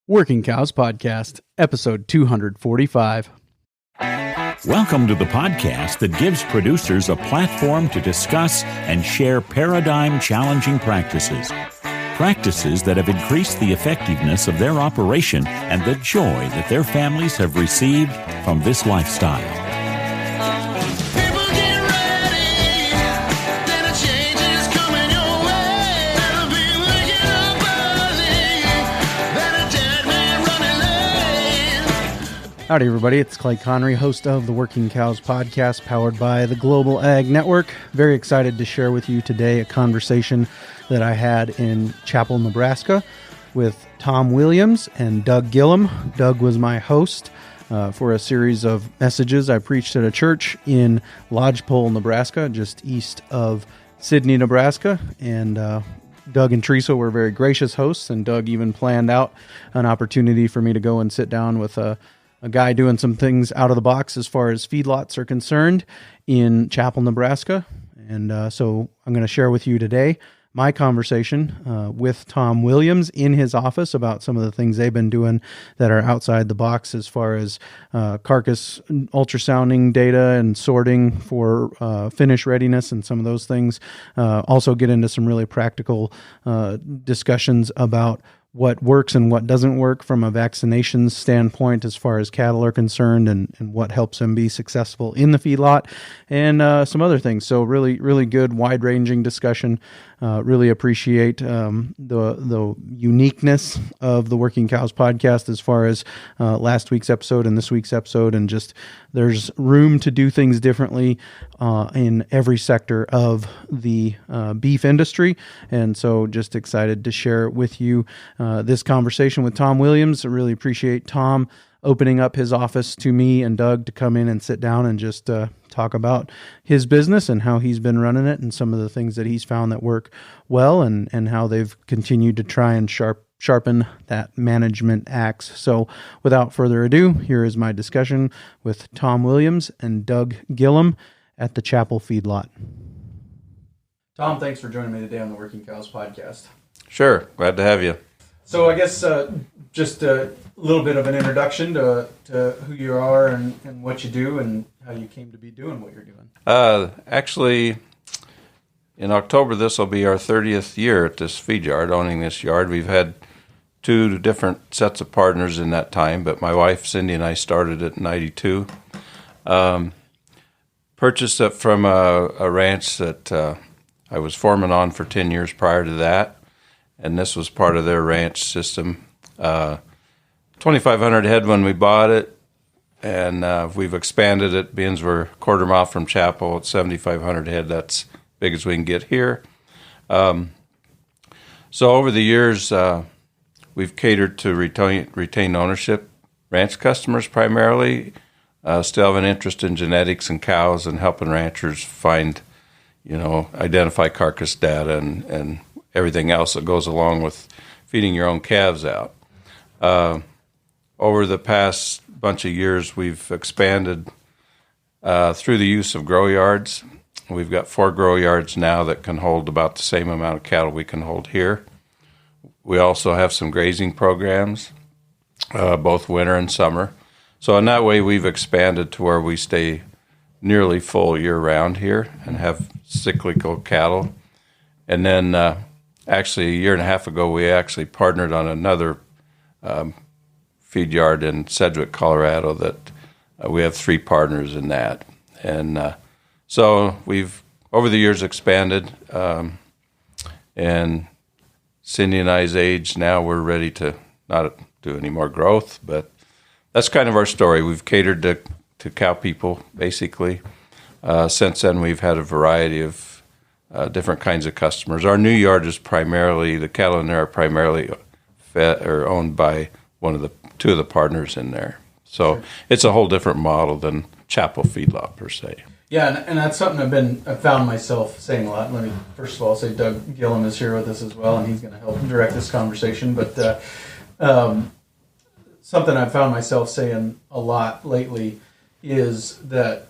Working Cows Podcast, episode 245. Welcome to the podcast that gives producers a platform to discuss and share paradigm-challenging practices. Practices that have increased the effectiveness of their operation and the joy that their families have received from this lifestyle. Howdy, everybody. It's Clay Connery, host of the Working Cows Podcast, powered by the Global Ag Network. Very excited to share with you today a conversation that I had in Chappell, Nebraska with Tom Williams and Doug Gillham. Doug was my host for a series of messages I preached at a church in Lodgepole, Nebraska, just east of Sidney, Nebraska. And Doug and Teresa were very gracious hosts, and Doug even planned out an opportunity for me to go and sit down with a guy doing some things out of the box as far as feedlots are concerned in Chappell, Nebraska. And so I'm going to share with you today my conversation with Tom Williams in his office about some of the things they've been doing that are outside the box as far as carcass ultrasounding data and sorting for finish readiness and some of those things. Also get into some really practical discussions about what works and what doesn't work from a vaccination standpoint as far as cattle are concerned, and what helps them be successful in the feedlot, and some other things. So really, really good, wide-ranging discussion. Really appreciate the uniqueness of the Working Cows Podcast as far as last week's episode and this week's episode, and just there's room to do things differently in every sector of the beef industry. And so just excited to share with you this conversation with Tom Williams. I really appreciate Tom opening up his office to me and Doug to come in and sit down and just talk about his business and how he's been running it and some of the things that he's found that work well, and how they've continued to try and sharpen that management axe. So without further ado, here is my discussion with Tom Williams and Doug Gillham at the Chappell Feedlot. Tom, thanks for joining me today on the Working Cows Podcast. Sure. Glad to have you. So I guess just a little bit of an introduction to who you are and what you do and how you came to be doing what you're doing. Actually, in October, this will be our 30th year at this feed yard, owning this yard. We've had two different sets of partners in that time, but my wife, Cindy, and I started it in 92. Purchased it from a ranch that I was foreman on for 10 years prior to that, and this was part of their ranch system. 2,500 head when we bought it, and we've expanded it, being we're a quarter mile from Chappell at 7,500 head. That's big as we can get here. So over the years, we've catered to retain ownership ranch customers primarily. Still have an interest in genetics and cows and helping ranchers find, identify carcass data and everything else that goes along with feeding your own calves out. Over the past bunch of years, we've expanded through the use of grow yards. We've got 4 grow yards now that can hold about the same amount of cattle we can hold here. We also have some grazing programs, both winter and summer. So in that way, we've expanded to where we stay nearly full year-round here and have cyclical cattle. And then actually a year and a half ago, we actually partnered on another feed yard in Sedgwick, Colorado, that we have 3 partners in that. And so we've, over the years, expanded. And Cindy and I's age now, we're ready to not do any more growth, but that's kind of our story. We've catered to cow people, basically. Since then, we've had a variety of different kinds of customers. Our new yard is primarily, the cattle in there are primarily fed or owned by two of the partners in there. So It's a whole different model than Chappell Feedlot per se. Yeah, and that's something I've found myself saying a lot. Let me first of all say Doug Gillham is here with us as well, and he's going to help direct this conversation. But something I've found myself saying a lot lately is that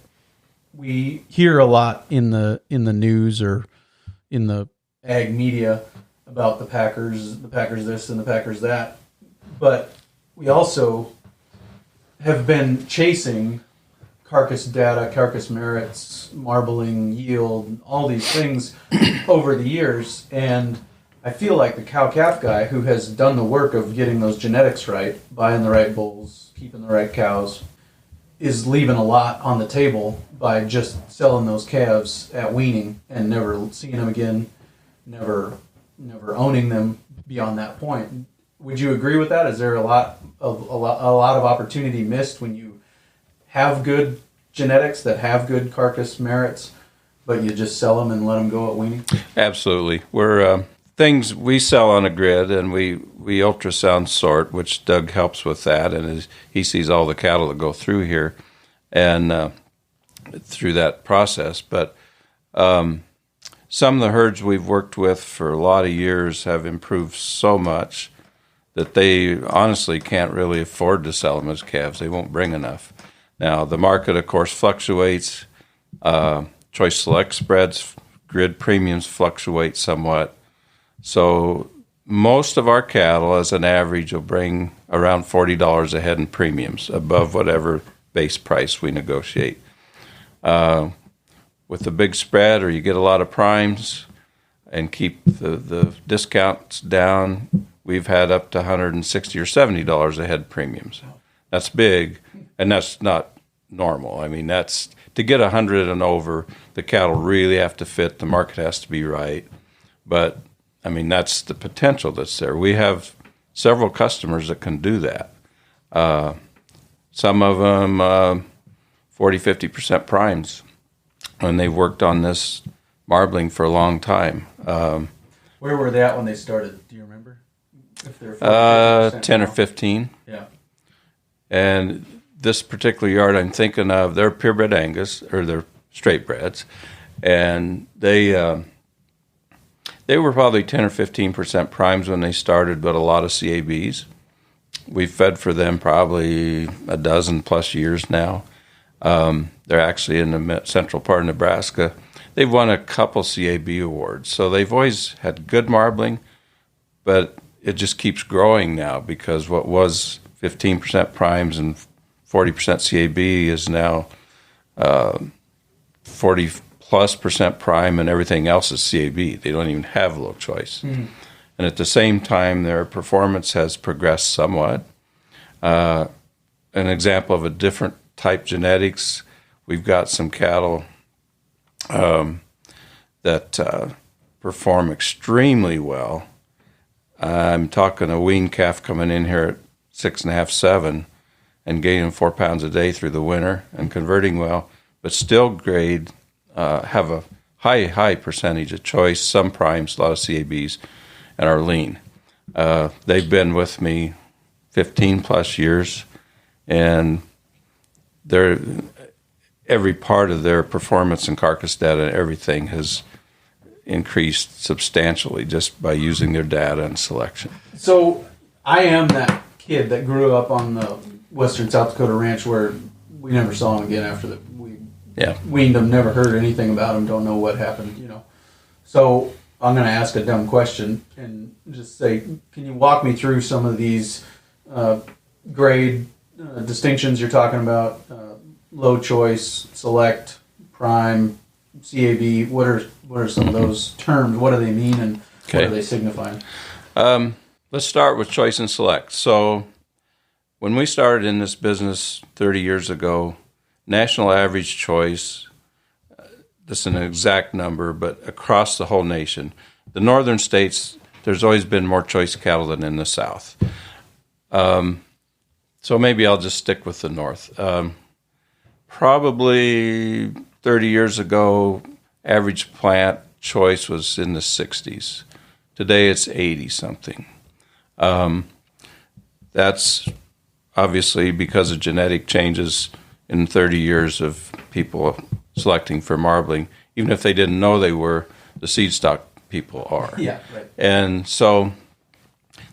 we hear a lot in the news or in the ag media about the Packers this and the Packers that, but we also have been chasing carcass data, carcass merits, marbling, yield, all these things over the years. And I feel like the cow-calf guy who has done the work of getting those genetics right, buying the right bulls, keeping the right cows, is leaving a lot on the table by just selling those calves at weaning and never seeing them again, never owning them beyond that point. Would you agree with that? Is there a lot of opportunity missed when you have good genetics that have good carcass merits, but you just sell them and let them go at weaning? Absolutely. We're things we sell on a grid, and we ultrasound sort, which Doug helps with that, and he sees all the cattle that go through here and through that process. But some of the herds we've worked with for a lot of years have improved so much that they honestly can't really afford to sell them as calves. They won't bring enough. Now, the market, of course, fluctuates. Choice select spreads, grid premiums fluctuate somewhat. So most of our cattle, as an average, will bring around $40 a head in premiums, above whatever base price we negotiate. With the big spread, or you get a lot of primes and keep the discounts down, we've had up to $160 or $70 a head premiums. That's big, and that's not normal. I mean, that's to get 100 and over, the cattle really have to fit, the market has to be right. But I mean, that's the potential that's there. We have several customers that can do that. Some of them 40, 50% primes, and they've worked on this marbling for a long time. Where were they at when they started? Do you remember? If they're 10 or 15. Yeah. And this particular yard I'm thinking of, they're purebred Angus, or they're straight breds, and they were probably 10 or 15% primes when they started, but a lot of CABs. We've fed for them probably a dozen plus years now. They're actually in the central part of Nebraska. They've won a couple CAB awards, so they've always had good marbling, but it just keeps growing now because what was 15% primes and 40% CAB is now 40+% prime, and everything else is CAB. They don't even have low choice. Mm. And at the same time, their performance has progressed somewhat. An example of a different type genetics, we've got some cattle that perform extremely well. I'm talking a wean calf coming in here at 6.5, 7, and gaining 4 pounds a day through the winter and converting well, but still grade, have a high percentage of choice, some primes, a lot of CABs, and are lean. They've been with me 15 plus years, and every part of their performance and carcass data and everything has increased substantially just by using their data and selection. So I am that kid that grew up on the western South Dakota ranch where we never saw him again after we weaned him, never heard anything about him, don't know what happened, you know. So I'm going to ask a dumb question and just say, can you walk me through some of these grade distinctions you're talking about? Low choice, select, prime, CAB. What are some of those terms? What do they mean, and what are they signifying? Let's start with choice and select. So when we started in this business 30 years ago, national average choice, this is an exact number, but across the whole nation, the northern states, there's always been more choice cattle than in the south. So maybe I'll just stick with the north. Probably 30 years ago, average plant choice was in the 60s. Today it's 80-something. That's obviously because of genetic changes in 30 years of people selecting for marbling. Even if they didn't know they were, the seed stock people are. Yeah, right. And so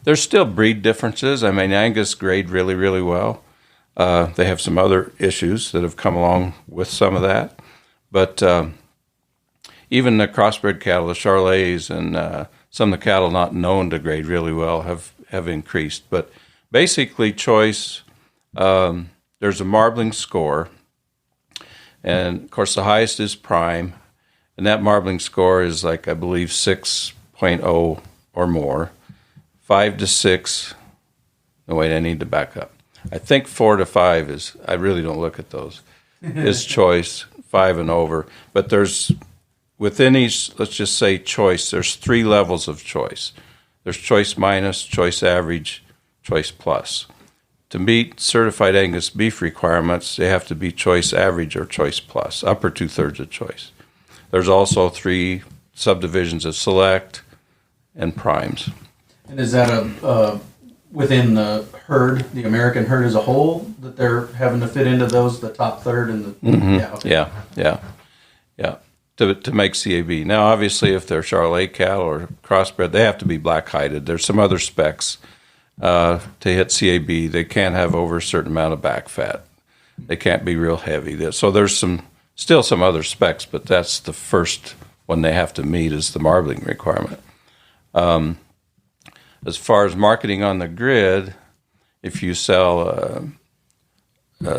there's still breed differences. I mean, Angus grade really, really well. They have some other issues that have come along with some of that. But even the crossbred cattle, the Charolais, and some of the cattle not known to grade really well have increased. But basically choice. There's a marbling score, and of course the highest is prime, and that marbling score is like, I believe, 6.0 or more. 5 to 6. No, wait, I need to back up. I think 4 to 5 is, I really don't look at those, is choice, 5 and over. But there's, within each, let's just say choice, there's 3 levels of choice. There's choice minus, choice average, choice plus. To meet certified Angus beef requirements, they have to be choice average or choice plus, upper 2/3 of choice. There's also 3 subdivisions of select and primes. And is that within the herd, the American herd as a whole, that they're having to fit into those, the top third and the Yeah, okay. Yeah. To make CAB. Now, obviously, if they're Charolais cattle or crossbred, they have to be black-hided. There's some other specs to hit CAB. They can't have over a certain amount of back fat. They can't be real heavy. So there's still some other specs, but that's the first one they have to meet is the marbling requirement. As far as marketing on the grid, if you sell,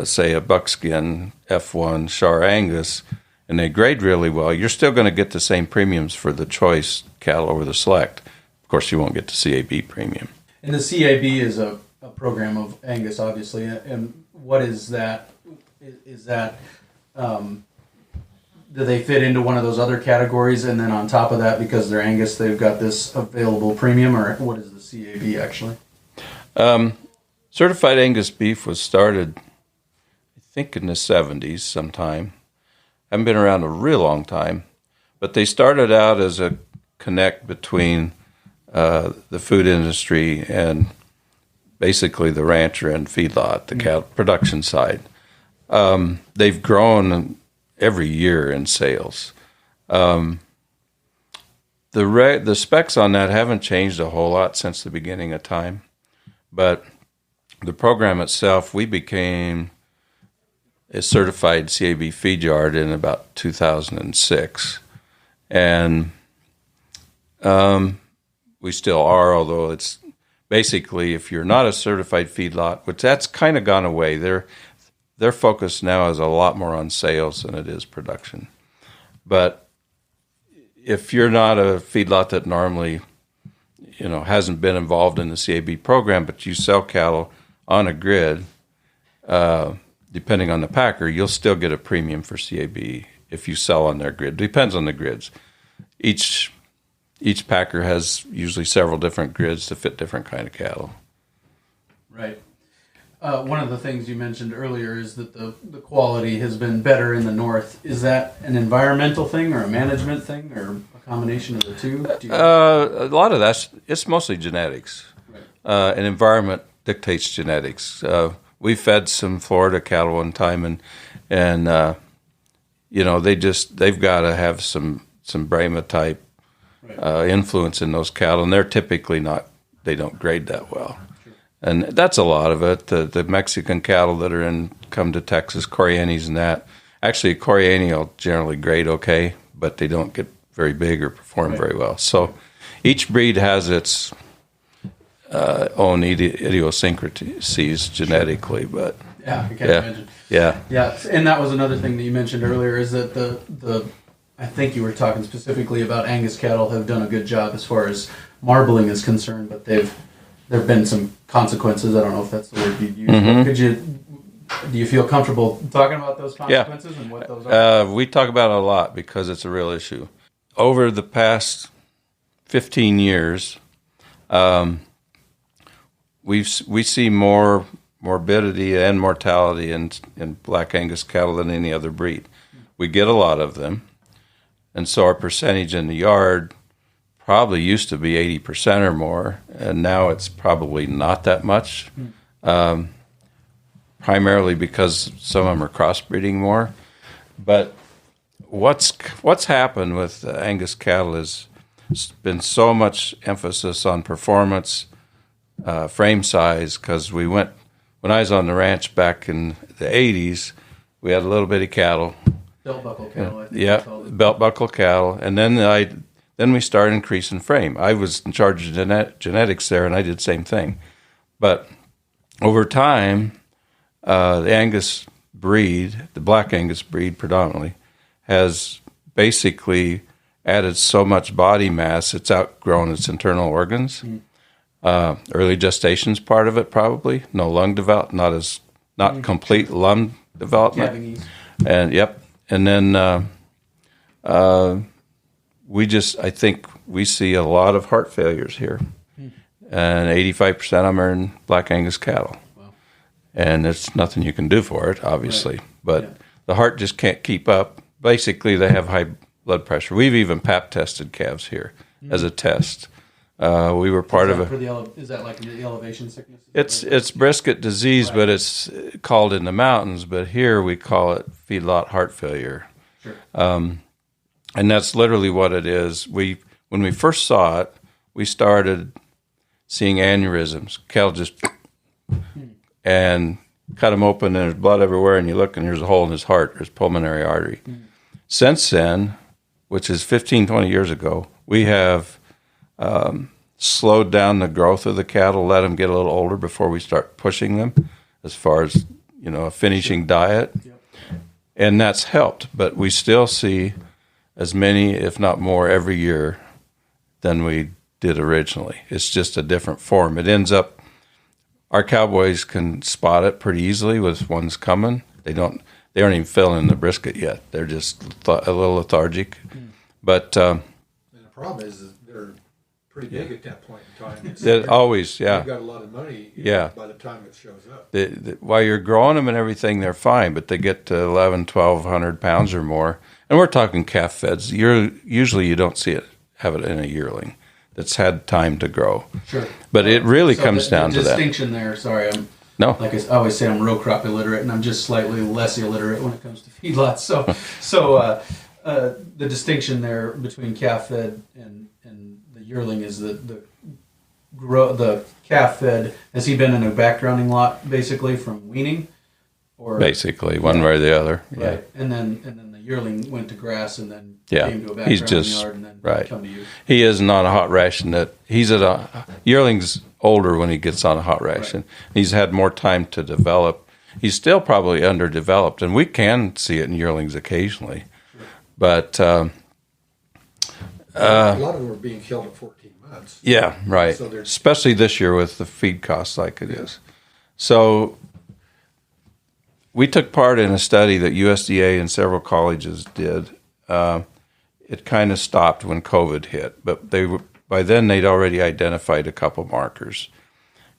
say, a buckskin F1 Char Angus, and they grade really well, you're still going to get the same premiums for the choice cattle over the select. Of course, you won't get the CAB premium. And the CAB is a program of Angus, obviously. And what is that? Is that do they fit into one of those other categories? And then on top of that, because they're Angus, they've got this available premium, or what is the CAB actually? Certified Angus beef was started, I think, in the 70s sometime. Haven't been around a real long time, but they started out as a connect between the food industry and basically the rancher and feedlot, the cattle production side. They've grown every year in sales. The specs on that haven't changed a whole lot since the beginning of time, but the program itself, we became a certified CAB feed yard in about 2006, and we still are, although it's basically, if you're not a certified feedlot, which that's kind of gone away, their focus now is a lot more on sales than it is production. But if you're not a feedlot that normally, hasn't been involved in the CAB program, but you sell cattle on a grid, depending on the packer, you'll still get a premium for CAB if you sell on their grid. Depends on the grids. Each packer has usually several different grids to fit different kind of cattle. Right. One of the things you mentioned earlier is that the quality has been better in the north. Is that an environmental thing or a management thing or a combination of the two? A lot of it's mostly genetics. Right. An environment dictates genetics. We fed some Florida cattle one time, and they've got to have some Brahma type influence in those cattle, and they're typically they don't grade that well. Sure. And that's a lot of it. The Mexican cattle that come to Texas, Corianis and that. Actually, a Coriani will generally grade okay, but they don't get very big or perform very well. So each breed has its own idiosyncrasies genetically, but I can't imagine. Yeah, and that was another thing that you mentioned earlier is that the I think you were talking specifically about Angus cattle have done a good job as far as marbling is concerned, but there've been some consequences. I don't know if that's the word you'd use. Mm-hmm. Do you feel comfortable talking about those consequences and what those are? We talk about it a lot because it's a real issue. Over the past 15 years, we see more morbidity and mortality in Black Angus cattle than any other breed. We get a lot of them, and so our percentage in the yard probably used to be 80% or more, and now it's probably not that much, primarily because some of them are crossbreeding more. But what's happened with Angus cattle is been so much emphasis on performance, frame size, because when I was on the ranch back in the 80s, we had a little bitty cattle. Belt buckle cattle. Belt buckle cattle, and then we started increasing frame. I was in charge of genetics there, and I did the same thing. But over time, the Angus breed, the black Angus breed predominantly, has basically added so much body mass, it's outgrown its internal organs. Early gestation's part of it, probably. No lung development, not complete lung development. And then I think we see a lot of heart failures here, and 85% of them are in black Angus cattle. Wow. And there's nothing you can do for it, obviously. Right. But the heart just can't keep up. Basically, they have high blood pressure. We've even pap tested calves here as a test. We were part of a. Is that like the elevation sickness? It's brisket disease, right. But it's called in the mountains. But here we call it feedlot heart failure. Sure. And that's literally what it is. When we first saw it, we started seeing aneurysms. Cattle just and cut him open, and there's blood everywhere. And you look, and there's a hole in his heart. There's pulmonary artery. Since then, which is 15, 20 years ago, we have slowed down the growth of the cattle, let them get a little older before we start pushing them as far as, a finishing diet. Yep. And that's helped. But we still see as many, if not more, every year than we did originally. It's just a different form. It ends up, our cowboys can spot it pretty easily with ones coming. They aren't even filling the brisket yet. They're just a little lethargic. But and the problem is they're pretty big at that point in time. They've got a lot of money by the time it shows up. While you're growing them and everything, they're fine, but they get to 1,200 pounds or more. And we're talking calf feds. Usually you don't see it, have it in a yearling that's had time to grow. Sure. But it really comes down to that. The distinction there, sorry, No. Like I always say, I'm row crop illiterate, and I'm just slightly less illiterate when it comes to feedlots. So the distinction there between calf fed and the yearling is that the calf fed, has he been in a backgrounding lot basically from weaning? Or basically, one way or the other. Right. Yeah. And then the yearling went to grass and then came to a backgrounding yard and then come to you. He isn't on a hot ration. Yearling's older when he gets on a hot ration. Right. He's had more time to develop. He's still probably underdeveloped, and we can see it in yearlings occasionally. Sure. But a lot of them are being killed at 14 months. Yeah, right. So especially this year with the feed costs like it is. So we took part in a study that USDA and several colleges did. It kind of stopped when COVID hit, but by then they'd already identified a couple markers.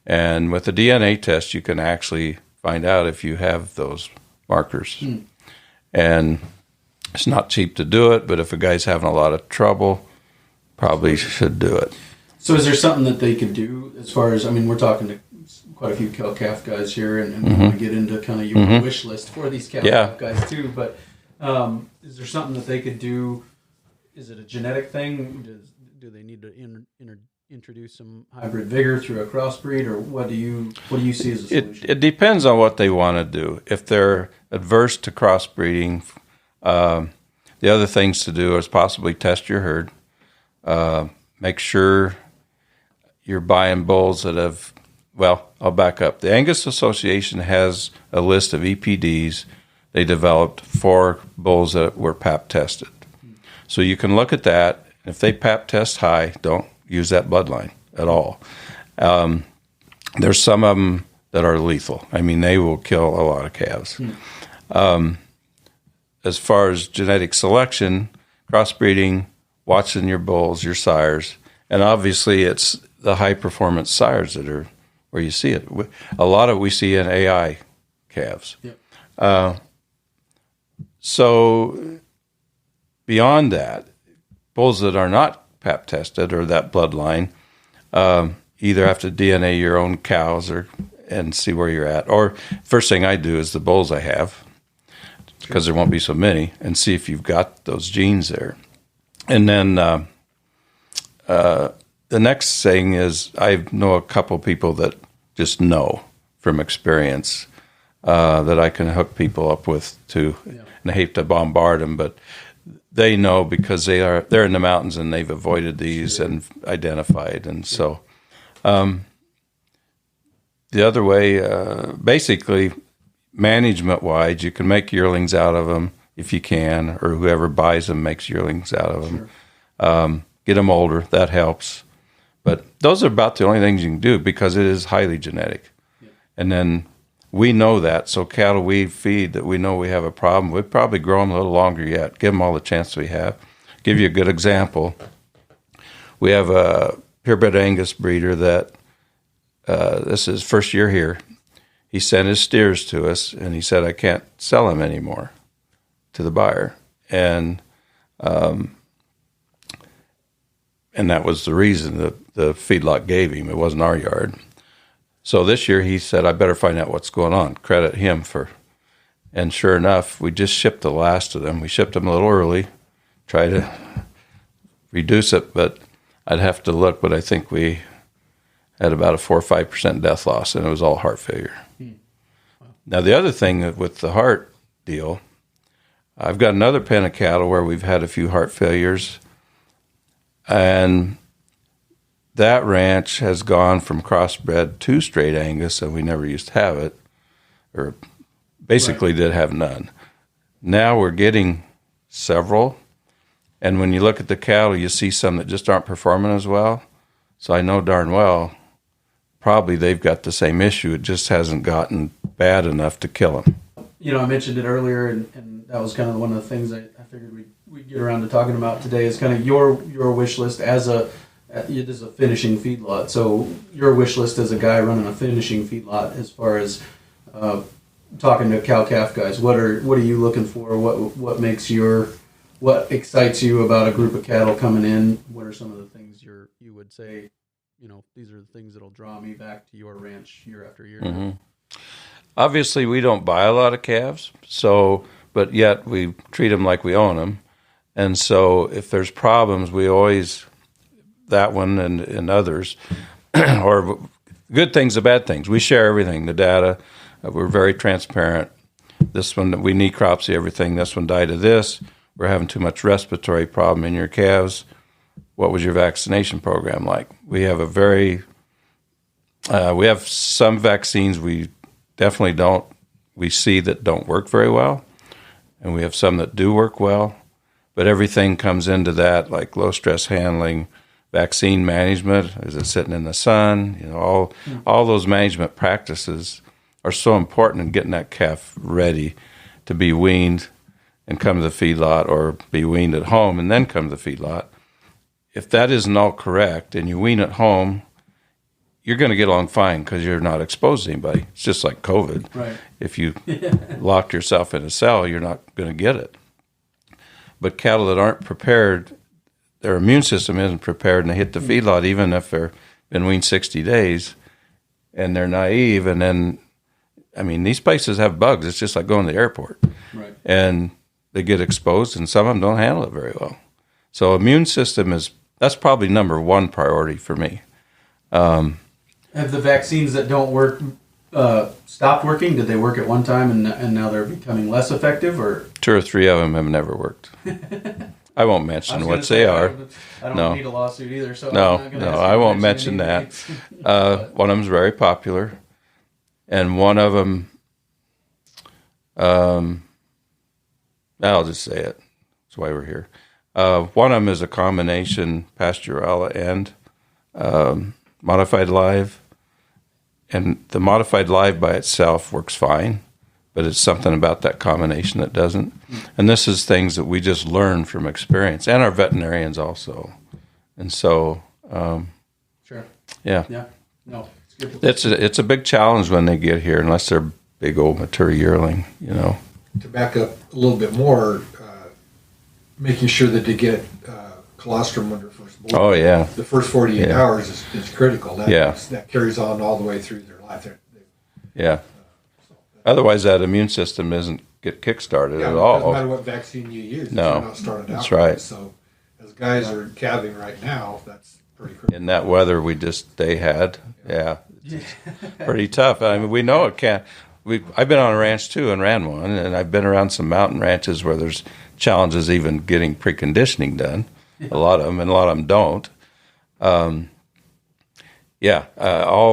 And with the DNA test, you can actually find out if you have those markers. And it's not cheap to do it, but if a guy's having a lot of trouble, probably should do it. So is there something that they could do as far as, we're talking to quite a few cow-calf guys here, and we want to get into kind of your wish list for these cow-calf guys too, but is there something that they could do? Is it a genetic thing? Do they need to introduce some hybrid vigor through a crossbreed, or what do you see as a solution? It depends on what they want to do. If they're adverse to crossbreeding, the other things to do is possibly test your herd. Make sure you're buying bulls that have, I'll back up. The Angus Association has a list of EPDs they developed for bulls that were pap tested. So you can look at that. If they pap test high, don't use that bloodline at all. There's some of them that are lethal. They will kill a lot of calves. As far as genetic selection, crossbreeding, watching your bulls, your sires, and obviously it's the high-performance sires that are where you see it. A lot of it we see in AI calves. Yep. So beyond that, bulls that are not pap tested or that bloodline either have to DNA your own cows and see where you're at. Or first thing I do is the bulls I have, because there won't be so many, and see if you've got those genes there. And then the next thing is I know a couple people that just know from experience that I can hook people up with too. Yeah. And I hate to bombard them, but they know because they're in the mountains and they've avoided these and identified. And so the the other way, basically, management-wise, you can make yearlings out of them if you can, or whoever buys them makes yearlings out of them. Sure. Get them older, that helps. But those are about the only things you can do because it is highly genetic. Yeah. And then we know that, so cattle we feed that we know we have a problem, we'd probably grow them a little longer yet, give them all the chance we have. Give you a good example. We have a purebred Angus breeder that this is first year here. He sent his steers to us, and he said, I can't sell them anymore to the buyer. And that was the reason that the feedlot gave him. It wasn't our yard. So this year he said, I better find out what's going on. Credit him for. And sure enough, we just shipped the last of them. We shipped them a little early, try to reduce it, but I'd have to look, but I think we had about a 4 or 5% death loss, and it was all heart failure. Wow. Now, the other thing with the heart deal, I've got another pen of cattle where we've had a few heart failures, and that ranch has gone from crossbred to straight Angus, and we never used to have it, or basically did have none. Now we're getting several, and when you look at the cattle, you see some that just aren't performing as well. So I know darn well, probably they've got the same issue. It just hasn't gotten bad enough to kill them. You know, I mentioned it earlier, and that was kind of one of the things I figured we'd get around to talking about today is kind of your wish list as a finishing feedlot. So your wish list as a guy running a finishing feedlot, as far as talking to cow-calf guys, what are you looking for? What excites you about a group of cattle coming in? What are some of the things you would say, you know, these are the things that'll draw me back to your ranch year after year? Mm-hmm. Obviously, we don't buy a lot of calves, but yet we treat them like we own them. And so if there's problems, we always, that one and others, or good things and bad things, we share everything, the data. We're very transparent. This one, we necropsy everything. This one died of this. We're having too much respiratory problem in your calves. What was your vaccination program like? We have we have some vaccines we definitely we see that don't work very well, and we have some that do work well, but everything comes into that, like low stress handling, vaccine management, is it sitting in the sun? You know, all those management practices are so important in getting that calf ready to be weaned and come to the feedlot, or be weaned at home and then come to the feedlot. If that isn't all correct and you wean at home, you're going to get along fine because you're not exposed to anybody. It's just like COVID. Right. If you lock yourself in a cell, you're not going to get it. But cattle that aren't prepared, their immune system isn't prepared, and they hit the feedlot, even if they've been weaned 60 days, and they're naive, and then, I mean, these places have bugs. It's just like going to the airport. Right. And they get exposed, and some of them don't handle it very well. So immune system that's probably number one priority for me. Have the vaccines that don't work stopped working? Did they work at one time and now they're becoming less effective? Or 2 or 3 of them have never worked. I won't mention what they are. I don't need a lawsuit either. So no, I won't mention that. One of them is very popular, and one of them, I'll just say it. That's why we're here. One of them is a combination Pasturella and modified live. And the modified live by itself works fine, but it's something about that combination that doesn't. And this is things that we just learn from experience, and our veterinarians also. And so, sure. Yeah. Yeah. No, it's good. It's a big challenge when they get here, unless they're big old mature yearling, you know. To back up a little bit more, making sure that they get colostrum when they're first born. Oh, yeah. The first 48 hours is critical. That carries on all the way through their life. Otherwise, that immune system doesn't get kick-started at all. It doesn't matter what vaccine you use. No, you're not started out. That's right. So, as guys are calving right now, that's pretty critical. In that weather they had, it's pretty tough. I mean, we know it can't. I've been on a ranch too and ran one, and I've been around some mountain ranches where there's challenges even getting preconditioning done. A lot of them, and a lot of them don't. All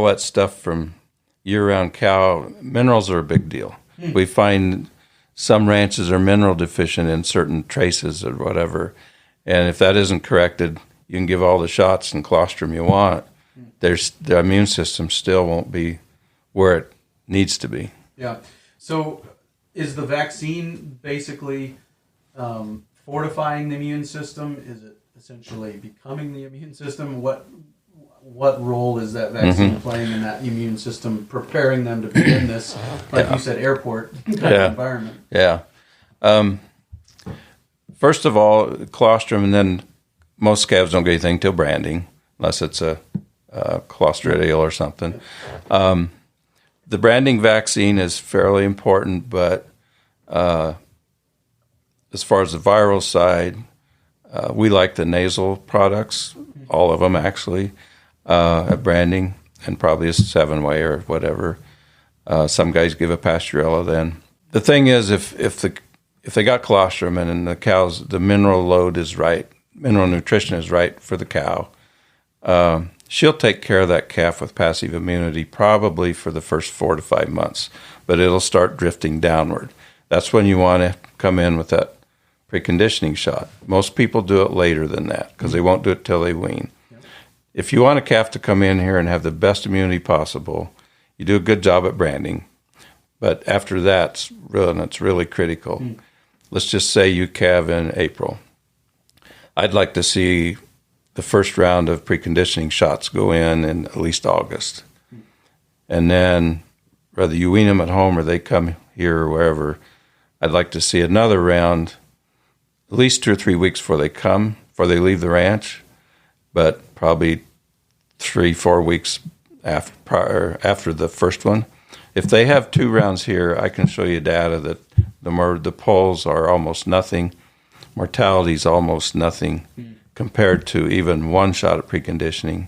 that stuff from year-round cow, minerals are a big deal. We find some ranches are mineral deficient in certain traces or whatever, and if that isn't corrected, you can give all the shots and colostrum you want. The immune system still won't be where it needs to be. Yeah. So is the vaccine basically fortifying the immune system? Is it essentially becoming the immune system? What role is that vaccine playing in that immune system, preparing them to be in this, like you said, airport kind of environment? Yeah. First of all, colostrum, and then most calves don't get anything till branding, unless it's a clostridial or something. The branding vaccine is fairly important, but as far as the viral side, we like the nasal products, all of them actually, at branding, and probably a 7-way or whatever. Some guys give a Pasteurella then. The thing is, if they got colostrum and in the cows, the mineral load is right, mineral nutrition is right for the cow, she'll take care of that calf with passive immunity probably for the first 4 to 5 months, but it'll start drifting downward. That's when you want to come in with that preconditioning shot. Most people do it later than that because they won't do it till they wean. Yep. If you want a calf to come in here and have the best immunity possible, you do a good job at branding, but after that, it's really critical. Let's just say you calve in April. I'd like to see the first round of preconditioning shots go in at least August. And then whether you wean them at home or they come here or wherever, I'd like to see another round at least 2 or 3 weeks before they leave the ranch, but probably 3-4 weeks after the first one. If they have 2 rounds here, I can show you data that the polls are almost nothing, mortality is almost nothing compared to even 1 shot of preconditioning.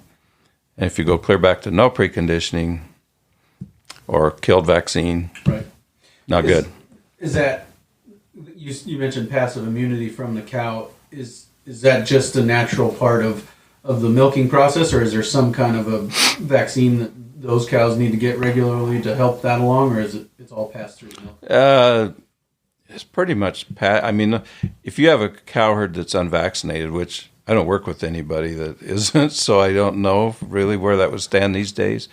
And if you go clear back to no preconditioning or killed vaccine, right, not good. Is that, you mentioned passive immunity from the cow, is that just a natural part of the milking process, or is there some kind of a vaccine that those cows need to get regularly to help that along, or is it's all passed through the milk? It's pretty much if you have a cow herd that's unvaccinated, which I don't work with anybody that isn't, so I don't know really where that would stand these days.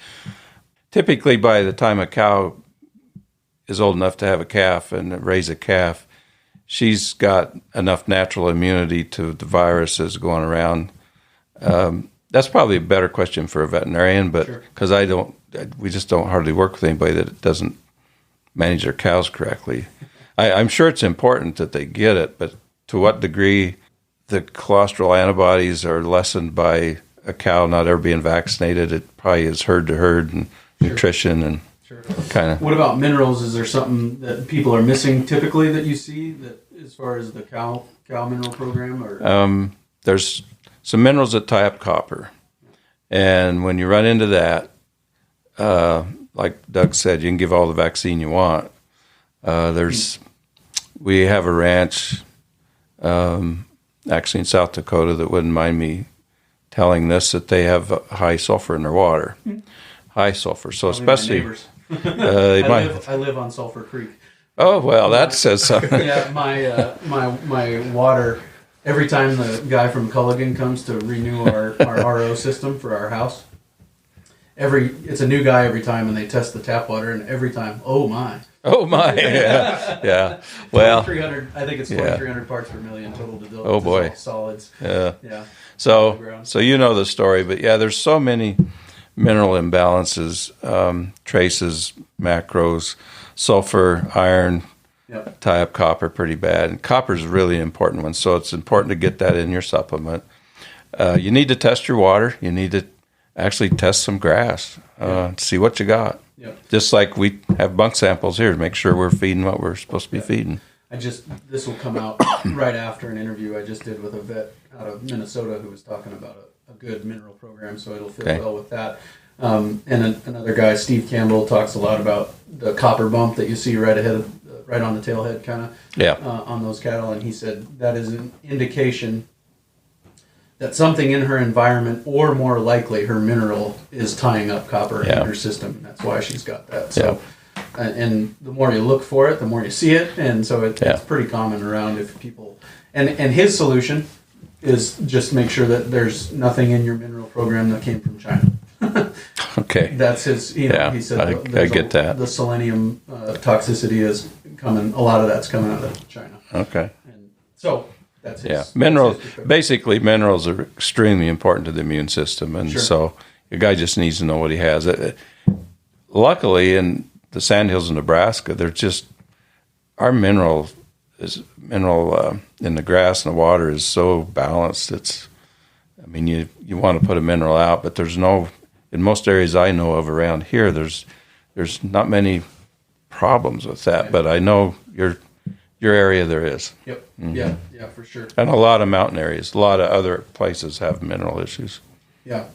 Typically, by the time a cow is old enough to have a calf and raise a calf, she's got enough natural immunity to the viruses going around. That's probably a better question for a veterinarian, but because we just don't hardly work with anybody that doesn't manage their cows correctly. I'm sure it's important that they get it, but to what degree the colostral antibodies are lessened by a cow not ever being vaccinated, it probably is herd to herd and nutrition and kind of. What about minerals? Is there something that people are missing typically that you see that as far as the cow mineral program? Or there's some minerals that tie up copper, and when you run into that, like Doug said, you can give all the vaccine you want. We have a ranch, actually in South Dakota, that wouldn't mind me telling this, that they have high sulfur in their water. High sulfur. So probably especially I live on Sulphur Creek. Oh, well, that says something. Yeah, my water, every time the guy from Culligan comes to renew our RO system for our house, it's a new guy every time, and they test the tap water, and every time, oh my, yeah. Well, 4,300. I think it's 4,300 parts per million total to build. Oh boy, solids. Yeah. So you know the story, but yeah, there's so many mineral imbalances, traces, macros, sulfur, iron, tie up copper pretty bad, and copper is really an important one. So it's important to get that in your supplement. You need to test your water. You need to actually test some grass, see what you got. Yep. Just like we have bunk samples here to make sure we're feeding what we're supposed to be feeding. This will come out right after an interview I just did with a vet out of Minnesota who was talking about a good mineral program, so it'll fit well with that. And another guy, Steve Campbell, talks a lot about the copper bump that you see right on the tailhead, kind of on those cattle, and he said that is an indication that something in her environment, or more likely her mineral, is tying up copper in her system. And that's why she's got that. So, and the more you look for it, the more you see it. And so it's pretty common around if people, and his solution is just make sure that there's nothing in your mineral program that came from China. Okay. That's his, he said, I get that. The selenium toxicity is coming, a lot of that's coming out of China. Okay. And so that's his. Yeah. Minerals, basically minerals are extremely important to the immune system. And so the guy just needs to know what he has. Luckily in the Sandhills of Nebraska, they're just, our mineral in the grass and the water is so balanced. It's, I mean, you want to put a mineral out, but there's no, in most areas I know of around here, there's not many problems with that. But I know your area there is. Yep. Mm-hmm. Yeah, for sure. And a lot of mountain areas, a lot of other places have mineral issues. Yeah.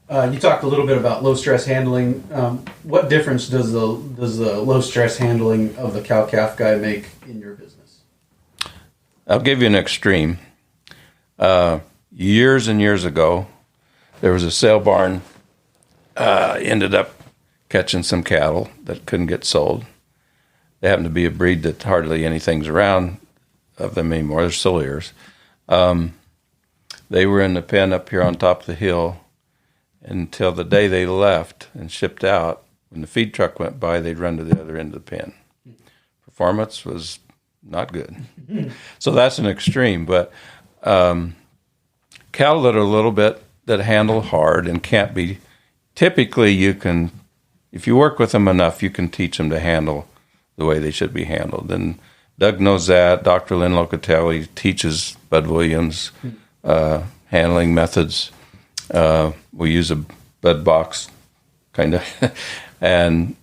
You talked a little bit about low stress handling. What difference does the low stress handling of the cow-calf guy make in your business? I'll give you an extreme. Years and years ago, there was a sale barn, ended up catching some cattle that couldn't get sold. They happen to be a breed that hardly anything's around of them anymore. They're still ears. They were in the pen up here on top of the hill until the day they left and shipped out. When the feed truck went by, they'd run to the other end of the pen. Performance was not good. So that's an extreme. But cattle that are a little bit, that handle hard and can't be, typically you can, if you work with them enough, you can teach them to handle the way they should be handled. And Doug knows that. Dr. Lynn Locatelli teaches Bud Williams handling methods. We use a bud box, kind of, and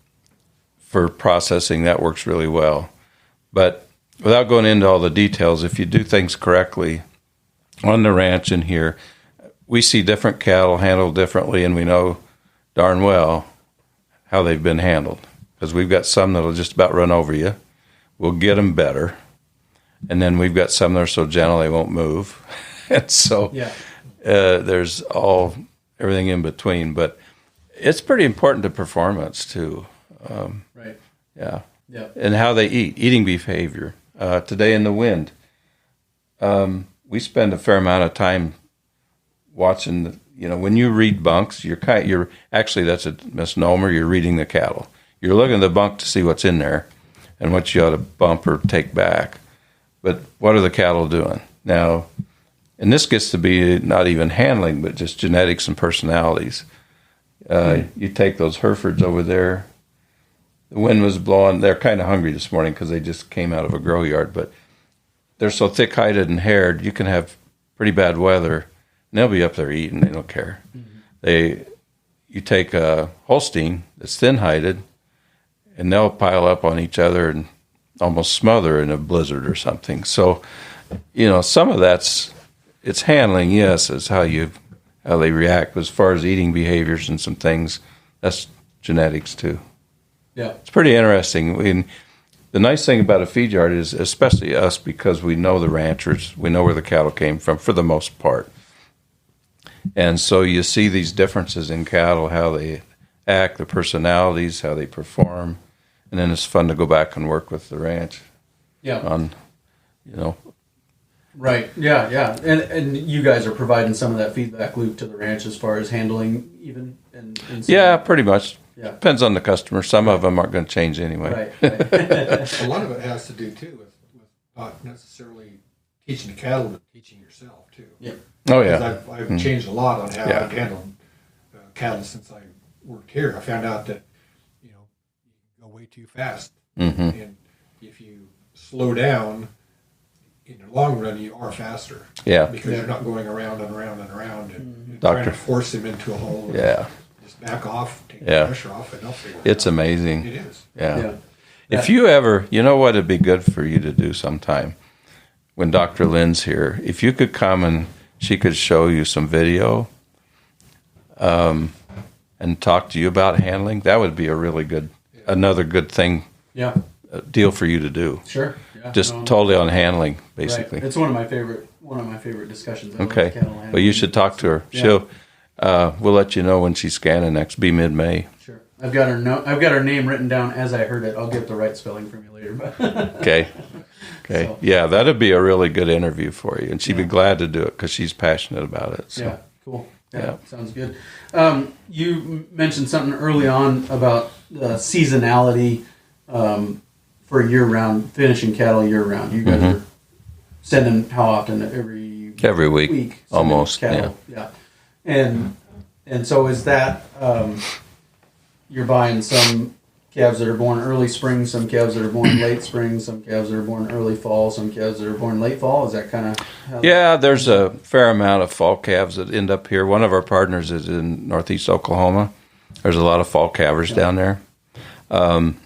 for processing, that works really well. But without going into all the details, if you do things correctly on the ranch in here, we see different cattle handled differently, and we know darn well how they've been handled. Because we've got some that'll just about run over you. We'll get them better. And then we've got some that are so gentle they won't move. And so there's everything in between. But it's pretty important to performance, too. Right. Yeah. Yeah. And how they eat, eating behavior. Today in the wind, we spend a fair amount of time watching. When you read bunks, you're actually, that's a misnomer. You're reading the cattle. You're looking at the bunk to see what's in there and what you ought to bump or take back. But what are the cattle doing now? And this gets to be not even handling, but just genetics and personalities. You take those Herefords over there. The wind was blowing. They're kind of hungry this morning because they just came out of a grow yard. But they're so thick-hided and haired, you can have pretty bad weather, and they'll be up there eating. They don't care. Mm-hmm. You take a Holstein that's thin-hided, and they'll pile up on each other and almost smother in a blizzard or something. So, some of it's handling, yes, it's how they react. But as far as eating behaviors and some things, that's genetics too. Yeah, it's pretty interesting. The nice thing about a feed yard is, especially us, because we know the ranchers, we know where the cattle came from for the most part. And so you see these differences in cattle, how they act, the personalities, how they perform, and then it's fun to go back and work with the ranch. Yeah. Right. Yeah. And you guys are providing some of that feedback loop to the ranch as far as handling even. Yeah, pretty much. Yeah. Depends on the customer. Some of them aren't going to change anyway. Right. A lot of it has to do too with not necessarily teaching the cattle, but teaching yourself too. Yeah. Oh yeah. I've changed a lot on how I've handled cattle since I worked here. I found out that you go way too fast, and if you slow down, in the long run you are faster. Yeah. Because you're not going around and around and around and trying to force him into a hole. Yeah. Just back off, take the pressure off, and they'll figure it out. It's amazing. It is. Yeah. If you ever, what it'd be good for you to do sometime when Dr. Lynn's here, if you could come and she could show you some video and talk to you about handling, that would be a really good, another good thing, deal for you to do. Sure. Just totally on handling, basically. Right. It's one of my favorite one of my favorite discussions. Okay. Well, you should talk to her. Yeah. She'll. We'll let you know when she's scanning next. Be mid-May. Sure. I've got her name written down as I heard it. I'll get the right spelling from you later. Okay. Okay. So, yeah, that'd be a really good interview for you, and she'd be glad to do it because she's passionate about it. So. Yeah. Cool. Yeah. Sounds good. You mentioned something early on about seasonality for year-round, finishing cattle year-round. You guys are sending how often? Every week almost. Cattle. Yeah. And so is that you're buying some calves that are born early spring, some calves that are born late spring, some calves that are born early fall, some calves that are born late fall? Is that kind of... Yeah, there's a fair amount of fall calves that end up here. One of our partners is in northeast Oklahoma. There's a lot of fall calvers down there. And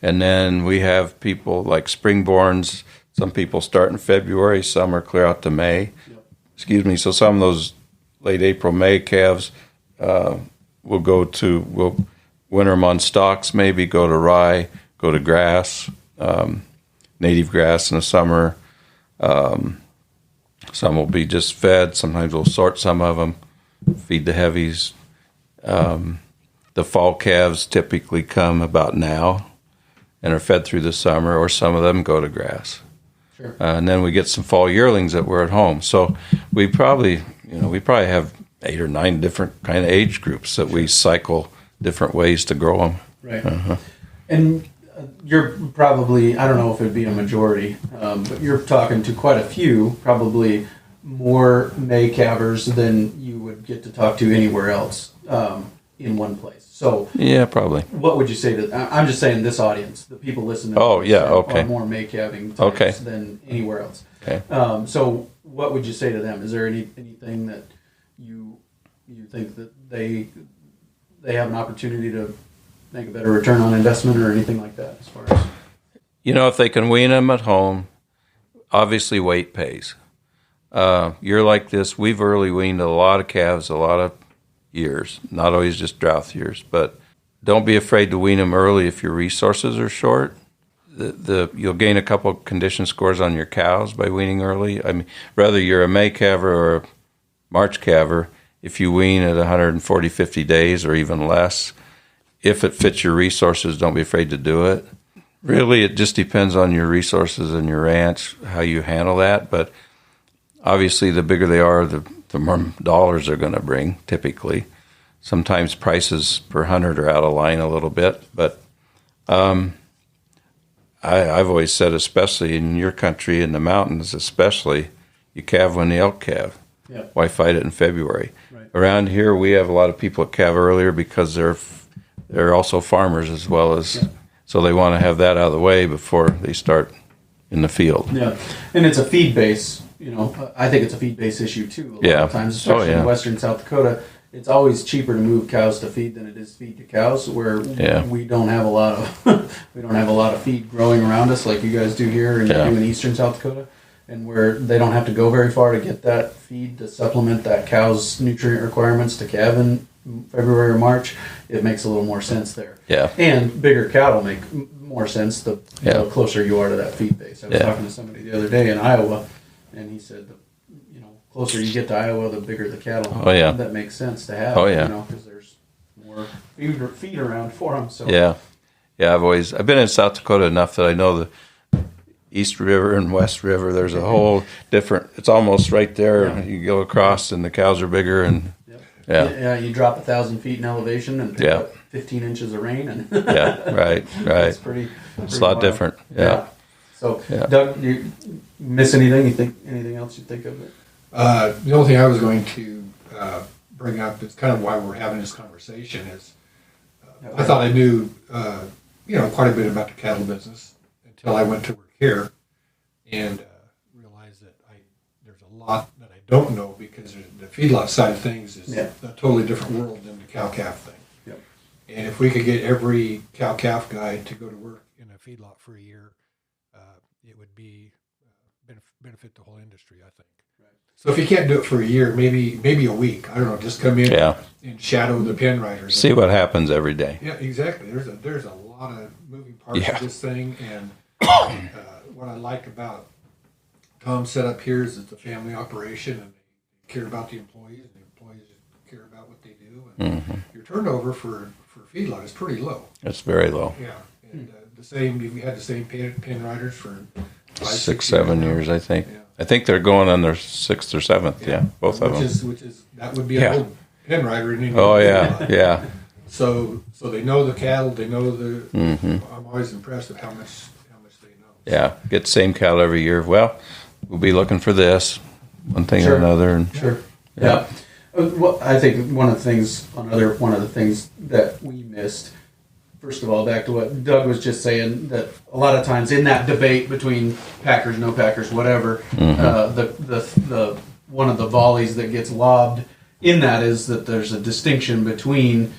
then we have people like springborns. Some people start in February, some are clear out to May. Yep. Excuse me. So some of those late April, May calves will winter them on stalks, maybe go to rye, go to grass, native grass in the summer. Some will be just fed. Sometimes we'll sort some of them, feed the heavies. The fall calves typically come about now and are fed through the summer, or some of them go to grass. Sure. And then we get some fall yearlings that were at home. So we probably have 8 or 9 different kind of age groups that we cycle different ways to grow them. Right. And you're probably, I don't know if it'd be a majority, but you're talking to quite a few, probably more May calvers than you would get to talk to anywhere else in one place. So yeah, probably. What would you say to? I'm just saying this audience, the people listening. Okay. Are more May calving types than anywhere else. Okay. So what would you say to them? Is there anything that you think that they have an opportunity to make a better return on investment or anything like that as far as? If they can wean them at home, obviously weight pays. You're like this. We've early weaned a lot of calves, a lot of years, not always just drought years, but don't be afraid to wean them early if your resources are short. You'll gain a couple of condition scores on your cows by weaning early. I mean, whether you're a May calver or a March calver, if you wean at 140, 50 days or even less, if it fits your resources, don't be afraid to do it. Really, it just depends on your resources and your ranch, how you handle that. But obviously, the bigger they are, the more dollars they're going to bring, typically. Sometimes prices per hundred are out of line a little bit. But I've always said, especially in your country, in the mountains especially, you calve when the elk calve. Yep. Why fight it in February? Right. Around here, we have a lot of people that calve earlier because they're also farmers as well as, so they want to have that out of the way before they start in the field. Yeah, and it's a feed base. I think it's a feed base issue too. A lot of times, especially in western South Dakota, it's always cheaper to move cows to feed than it is feed to cows. Where we don't have a lot of feed growing around us like you guys do here in eastern South Dakota. And where they don't have to go very far to get that feed to supplement that cow's nutrient requirements to calve in February or March, it makes a little more sense there. Yeah. And bigger cattle make more sense the closer you are to that feed base. I was talking to somebody the other day in Iowa, and he said, closer you get to Iowa, the bigger the cattle. Oh, yeah. That makes sense to have. Oh, yeah. Because there's more feed around for them. So. Yeah. Yeah, I've been in South Dakota enough that I know the East River and West River, there's a whole different, it's almost right there. Yeah. You go across and the cows are bigger and you drop 1,000 feet in elevation and pick up 15 inches of rain. And right. It's pretty it's a lot different. Yeah. So, Doug, you miss anything? You think anything else you think of it? The only thing I was going to bring up is kind of why we're having this conversation is I thought I knew quite a bit about the cattle business until I went to work here and realized that there's a lot that I don't know because the feedlot side of things is a totally different world than the cow-calf thing. Yep. And if we could get every cow-calf guy to go to work in a feedlot for a year, it would be benefit the whole industry, I think. Right. So if you can't do it for a year, maybe a week, I don't know, just come in and shadow the pen riders. See what happens every day. Yeah, exactly. There's a lot of moving parts of this thing, and what I like about Tom set up here is it's a family operation, and they care about the employees, and the employees care about what they do. And your turnover for feedlot is pretty low. It's very low. Yeah, and we had the same pen riders for 6, 7 years, I think. Yeah. I think they're going on their 6th or 7th. Yeah, both of them. Which is that would be an old pen rider in India. Oh yeah, yeah. So they know the cattle. They know the. I'm always impressed at how much they know. Yeah, get the same cattle every year. Well, we'll be looking for this, one thing or another. And, Sure. Yeah. Well, I think one of the things that we missed. First of all, back to what Doug was just saying, that a lot of times in that debate between Packers, no Packers, whatever, the one of the volleys that gets lobbed in that is that there's a distinction between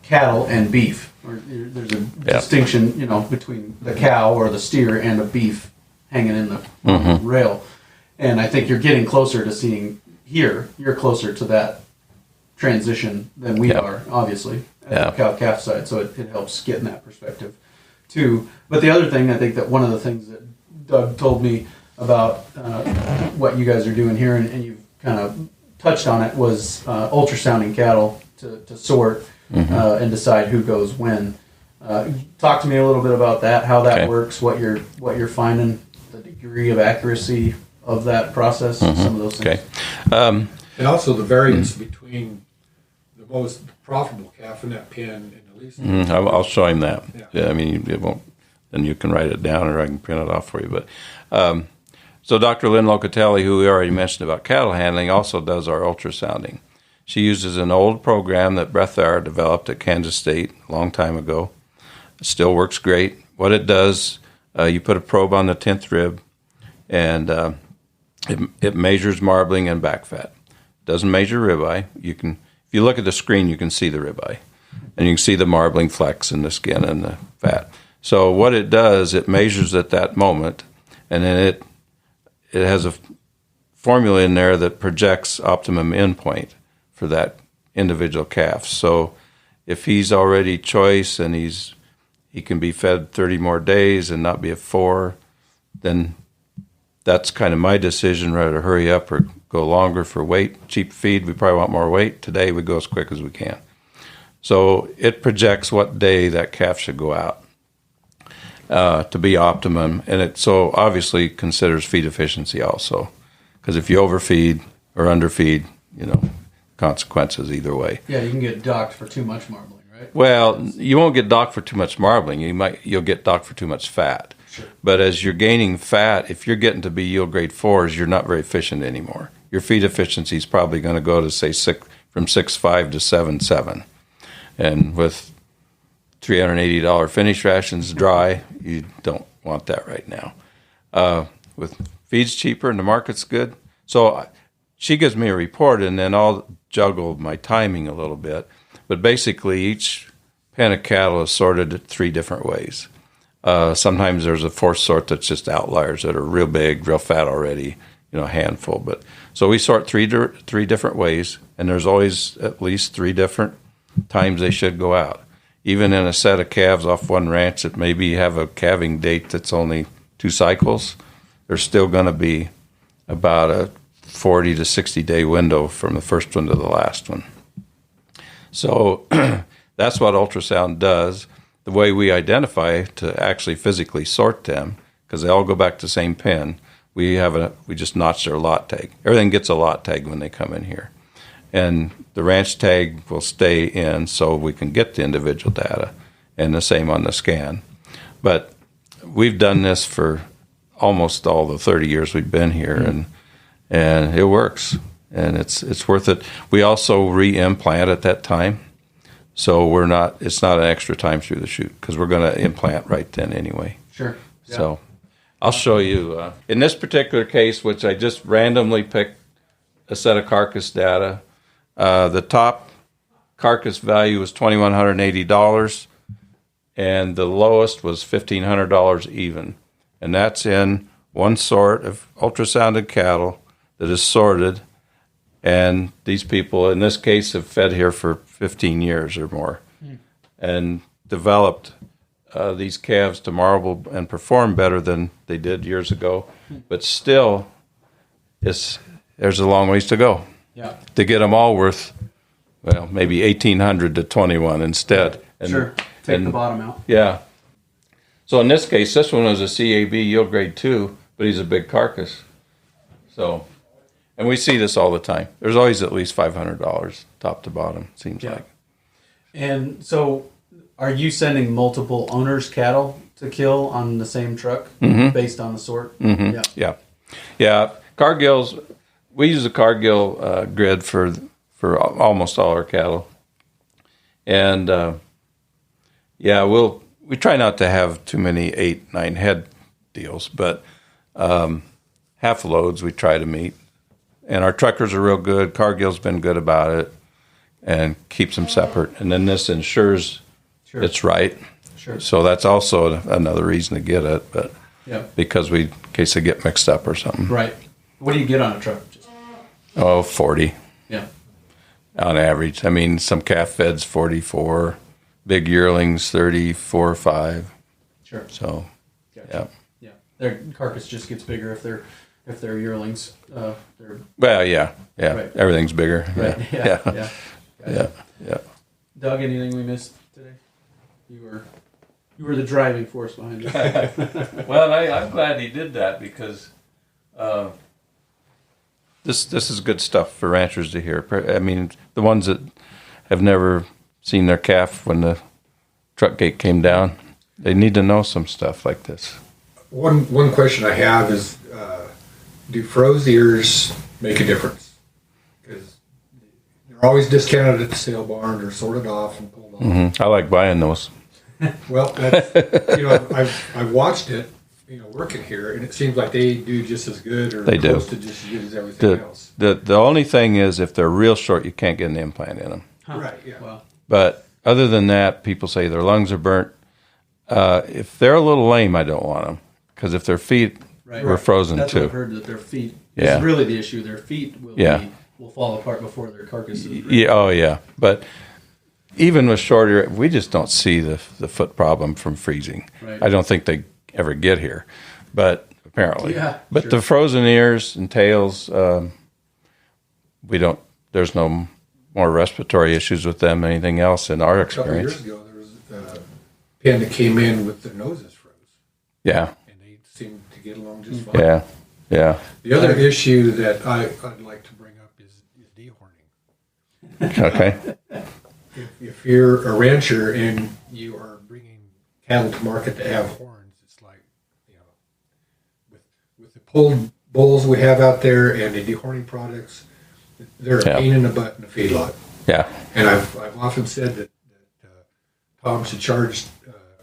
cattle and beef. Or there's a distinction, between the cow or the steer and a beef hanging in the rail. And I think you're getting closer to seeing here. You're closer to that transition than we are, obviously, at the cow-calf side. So it helps get in that perspective, too. But the other thing, I think that one of the things that Doug told me about what you guys are doing here, and you've kind of touched on it, was ultrasounding cattle to sort and decide who goes when. Talk to me a little bit about that, how that works, what you're finding, the degree of accuracy of that process, some of those things. Okay. And also the variance between the most profitable calf in that pen and the least. I'll show him that. Yeah. I mean, it won't. Then you can write it down, or I can print it off for you. But so Dr. Lynn Locatelli, who we already mentioned about cattle handling, also does our ultrasounding. She uses an old program that Breathar developed at Kansas State a long time ago. It still works great. What it does, you put a probe on the 10th rib, and it measures marbling and back fat. Doesn't measure ribeye. If you look at the screen, you can see the ribeye, and you can see the marbling flecks in the skin and the fat. So what it does, it measures at that moment, and then it has a formula in there that projects optimum endpoint for that individual calf. So if he's already choice and he can be fed 30 more days and not be at 4, then that's kind of my decision, rather to hurry up or go longer for weight. Cheap feed, we probably want more weight. Today we go as quick as we can. So it projects what day that calf should go out to be optimum. And it so obviously considers feed efficiency also. Because if you overfeed or underfeed, consequences either way. Yeah, you can get docked for too much marbling, right? Well, you won't get docked for too much marbling. You'll get docked for too much fat. Sure. But as you're gaining fat, if you're getting to be yield grade 4s, you're not very efficient anymore. Your feed efficiency is probably going to go to, say, from 6.5 to 7.7. And with $380 finish rations dry, you don't want that right now. With feed's cheaper and the market's good. So she gives me a report, and then I'll juggle my timing a little bit. But basically, each pen of cattle is sorted 3 different ways. Sometimes there's a 4th sort that's just outliers that are real big, real fat already, a handful. But so we sort 3 different ways, and there's always at least 3 different times they should go out. Even in a set of calves off one ranch that maybe have a calving date that's only 2 cycles, there's still going to be about a 40 to 60 day window from the first one to the last one. So that's what ultrasound does. The way we identify to actually physically sort them, because they all go back to the same pen, we just notch their lot tag. Everything gets a lot tag when they come in here. And the ranch tag will stay in so we can get the individual data, and the same on the scan. But we've done this for almost all the 30 years we've been here, and it works, and it's worth it. We also re-implant at that time, so it's not an extra time through the chute, because we're going to implant right then anyway. Sure. Yeah. So I'll show you. In this particular case, which I just randomly picked a set of carcass data, the top carcass value was $2,180, and the lowest was $1,500 even. And that's in one sort of ultrasounded cattle that is sorted. And these people, in this case, have fed here for 15 years or more and developed these calves tomorrow and perform better than they did years ago, but still, there's a long ways to go. Yeah. To get them all worth, well, maybe 1,800 to 21 instead. And, sure. Take the bottom out. Yeah. So in this case, this one was a CAB yield grade 2, but he's a big carcass. So, and we see this all the time. There's always at least $500 top to bottom, seems like. And so are you sending multiple owners' cattle to kill on the same truck based on the sort? Yeah. Yeah. Cargill's, we use a Cargill grid for almost all our cattle. And, we try not to have too many 8-9 head deals, but half loads we try to meet. And our truckers are real good. Cargill's been good about it and keeps them separate. And then this ensures it's right. Sure. So that's also another reason to get it, but because in case they get mixed up or something. Right. What do you get on a truck? 40. Yeah. On average. I mean, some calf feds 44, big yearlings 34 or 5. Sure. So, gotcha. Yeah. Their carcass just gets bigger if they're yearlings. Well, yeah. Right. Everything's bigger. Right. Yeah. Gotcha. Yeah. Doug, anything we missed today? You were the driving force behind it. Well, I'm glad he did that because this is good stuff for ranchers to hear. I mean, the ones that have never seen their calf when the truck gate came down, they need to know some stuff like this. One question I have is, do froze ears make a difference? Because they're always discounted at the sale barn. They're sorted off and pulled off. I like buying those. Well, that's, I've watched it, working here, and it seems like they do just as good or close to just as good as everything else. The only thing is, if they're real short, you can't get an implant in them. Huh. Right, yeah. Wow. But other than that, people say their lungs are burnt. If they're a little lame, I don't want them, because if their feet were frozen That's too. What I've heard, that their feet is really the issue. Their feet will fall apart before their carcass is ready. Yeah, oh yeah. But even with shorter, we just don't see the foot problem from freezing. Right. I don't think they ever get here, but apparently. Yeah, but sure. the frozen ears and tails, we don't. There's no more respiratory issues with them than anything else in our experience. A couple years ago, there was a pen that came in with their noses froze. Yeah. And they seemed to get along just fine. Yeah. The other issue that I'd like to bring up is dehorning. Okay. If you're a rancher and you are bringing cattle to market that have horns, it's like, with the pulled bulls we have out there and the dehorning products, they're a pain in the butt in the feedlot. Yeah. And I've often said that Tom should charge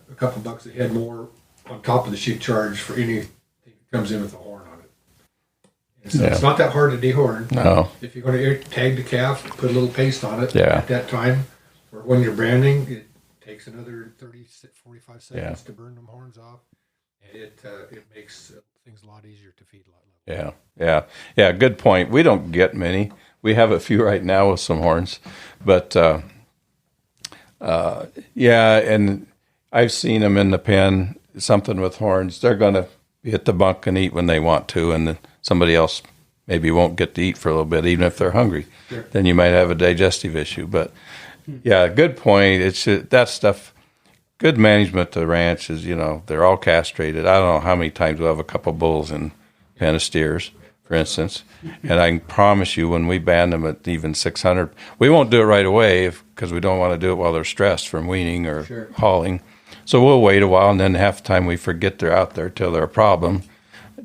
a couple bucks a head more on top of the sheet charge for anything that comes in with a horn on it. And so it's not that hard to dehorn. No. If you're going to tag the calf, put a little paste on it Yeah. at that time. Or when you're branding, it takes another 30, 45 seconds to burn them horns off. And it makes things a lot easier to feed a lot level. Yeah. Good point. We don't get many. We have a few right now with some horns, but and I've seen them in the pen. Something with horns, they're going to be at the bunk and eat when they want to, and then somebody else maybe won't get to eat for a little bit, even if they're hungry. Sure. Then you might have a digestive issue. But yeah, good point. It's that stuff. Good management to the ranch is, they're all castrated. I don't know how many times we'll have a couple bulls in pen of steers, for instance. And I can promise you, when we ban them at even 600, we won't do it right away because we don't want to do it while they're stressed from weaning or hauling. So we'll wait a while, and then half the time we forget they're out there till they're a problem,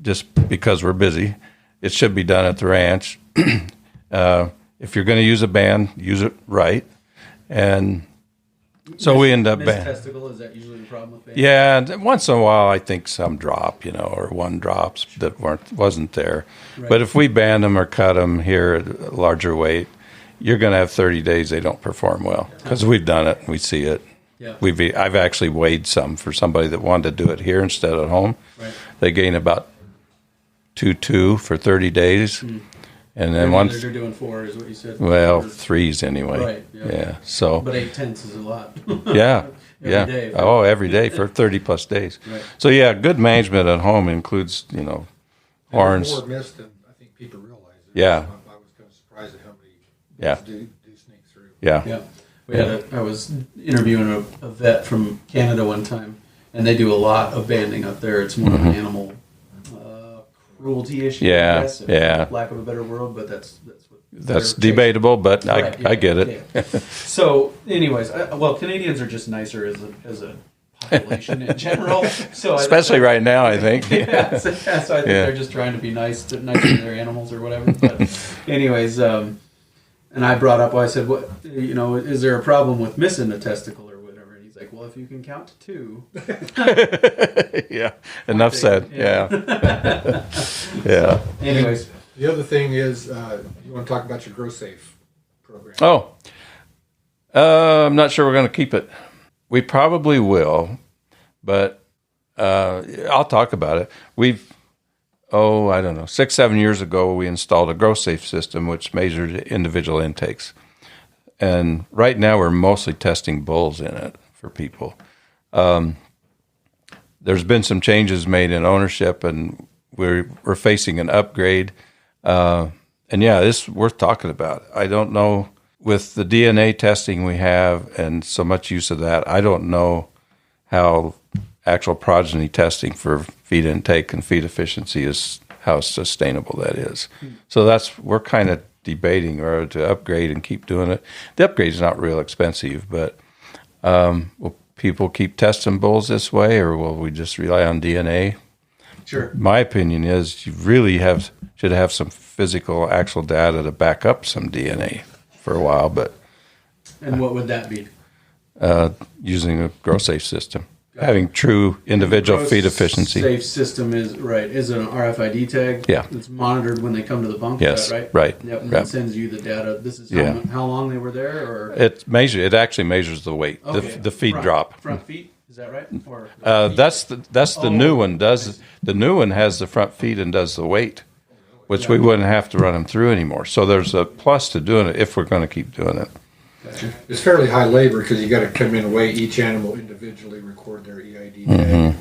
just because we're busy. It should be done at the ranch. If you're going to use a ban, use it right. And so we end up banning. Testicle, is that usually the problem with banning? Yeah, and once in a while I think some drop, or one drops that wasn't there. Right. But if we ban them or cut them here at a larger weight, you're going to have 30 days they don't perform well, because we've done it and we see it. Yeah. I've actually weighed some for somebody that wanted to do it here instead of at home. Right. They gain about 2.2 for 30 days. And then once they're doing 4 is what you said. Well, 3s anyway. Right. Yeah. So. But 8/10 is a lot. Yeah. day. Every day for 30 plus days. Right. So yeah, good management at home includes, horns. More mist than I think people realize. Yeah. I was kind of surprised at how many Yeah. do sneak through. Yeah. Yeah. I was interviewing a vet from Canada one time, and they do a lot of banding up there. It's more of an animal cruelty issue, Yeah, I guess, yeah. for lack of a better word, but that's what That's they're debatable, but Right, I get it. yeah. So, anyways, Canadians are just nicer as a population in general. So Especially right now, I think. yeah, so I think they're just trying to be nice to their animals or whatever. But anyways, and I brought up, I said, "What is there a problem with missing a testicle or whatever?" And he's like, "Well, if you can count to 2." Yeah. Enough said. Yeah. Yeah. Anyways, The other thing is, you want to talk about your Grow Safe program? Oh, I'm not sure we're going to keep it. We probably will, but I'll talk about it. I don't know, 6-7 years ago, we installed a Grow Safe system which measured individual intakes. And right now, we're mostly testing bulls in it for people. There's been some changes made in ownership, and we're facing an upgrade. And yeah, this is worth talking about. I don't know, with the DNA testing we have and so much use of that, I don't know how actual progeny testing for feed intake and feed efficiency is, how sustainable that is. So we're kind of debating whether to upgrade and keep doing it. The upgrade is not real expensive, but will people keep testing bulls this way, or will we just rely on DNA? sure. My opinion is you really should have some physical, actual data to back up some DNA for a while, but And what would that be? using a Grow Safe system, having true individual feed efficiency. Safe system is an RFID tag. Yeah. It's monitored when they come to the bunk. Yes, Is that right? right. Yep. And Yep. it sends you the data. This is Yeah. how long they were there, or It actually measures the weight, Okay. the feed front, drop. front feet. Is that right? Or That's the new one does. The new one has the front feed and does the weight, which we wouldn't have to run them through anymore. So there's a plus to doing it if we're going to keep doing it. Gotcha. It's fairly high labor because you got to come in and weigh each animal individually, record their EID tag.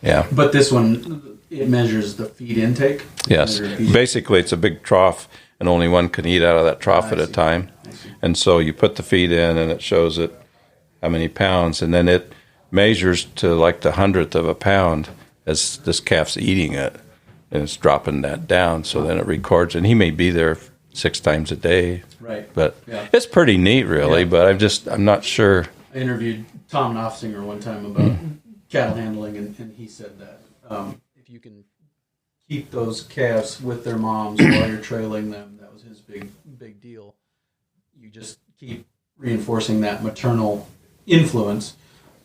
Yeah. But this one, it measures the feed intake. Yes. Measure feed- Basically, it's a big trough, and only one can eat out of that trough I at a see. time. I see. And so you put the feed in, and it shows it how many pounds, and then it measures to like the 100th of a pound as this calf's eating it, and it's dropping that down. So then it records, and he may be there 6 times a day. Right. But Yeah. it's pretty neat, really. Yeah. But I'm not sure. I interviewed Tom Knopfsinger one time about cattle handling, and he said that if you can keep those calves with their moms while you're trailing them, that was his big deal. You just keep reinforcing that maternal influence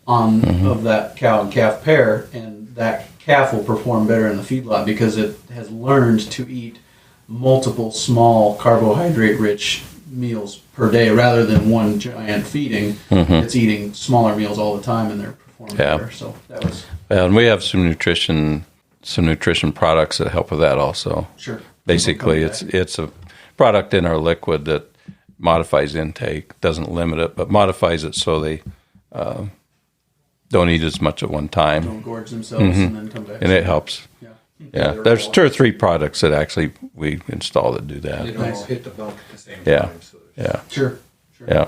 of that cow and calf pair, and that calf will perform better in the feedlot because it has learned to eat multiple small carbohydrate-rich meals per day rather than one giant feeding. It's eating smaller meals all the time, and they're performing better. So that was And we have some nutrition products that help with that also. sure. Basically, it's a product in our liquid that modifies intake, doesn't limit it, but modifies it so they don't eat as much at one time, Don't gorge themselves and then come back. and it helps. Yeah. Yeah, there's 2 or 3 products that actually we install that do They that. don't all hit the bunk at the same Yeah. time. So Yeah, Sure. yeah.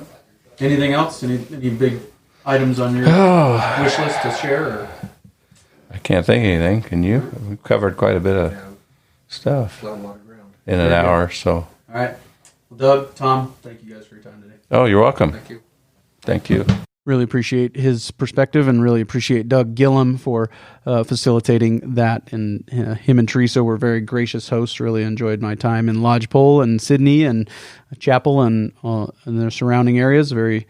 Anything else? Any big items on your wish list to share? Or? I can't think of anything. Can you? We've covered quite a bit of stuff a lot of ground. in an hour, so. All right. Well, Doug, Tom, thank you guys for your time today. Oh, you're welcome. Thank you. Thank you. Really appreciate his perspective, and really appreciate Doug Gillham for facilitating that. And him and Teresa were very gracious hosts. Really enjoyed my time in Lodgepole and Sydney and Chappell and their surrounding areas. Very,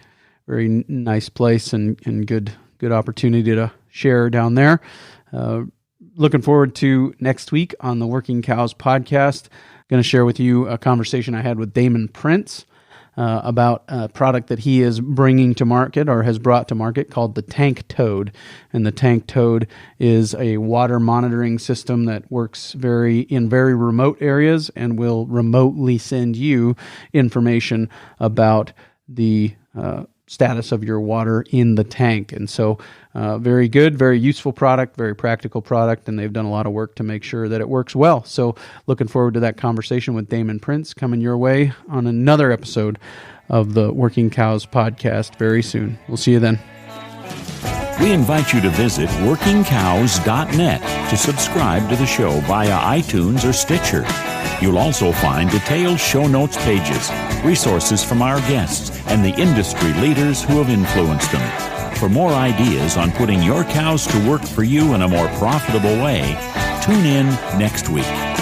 very nice place and good opportunity to share down there. Looking forward to next week on the Working Cows podcast. Going to share with you a conversation I had with Damon Prince about a product that he is bringing to market, or has brought to market, called the Tank Toad. And the Tank Toad is a water monitoring system that works in very remote areas and will remotely send you information about the status of your water in the tank. And so very good, very useful product, very practical product, and they've done a lot of work to make sure that it works well. So looking forward to that conversation with Damon Prince coming your way on another episode of the Working Cows podcast very soon. We'll see you then. We invite you to visit workingcows.net to subscribe to the show via iTunes or Stitcher. You'll also find detailed show notes pages, resources from our guests, and the industry leaders who have influenced them. For more ideas on putting your cows to work for you in a more profitable way, tune in next week.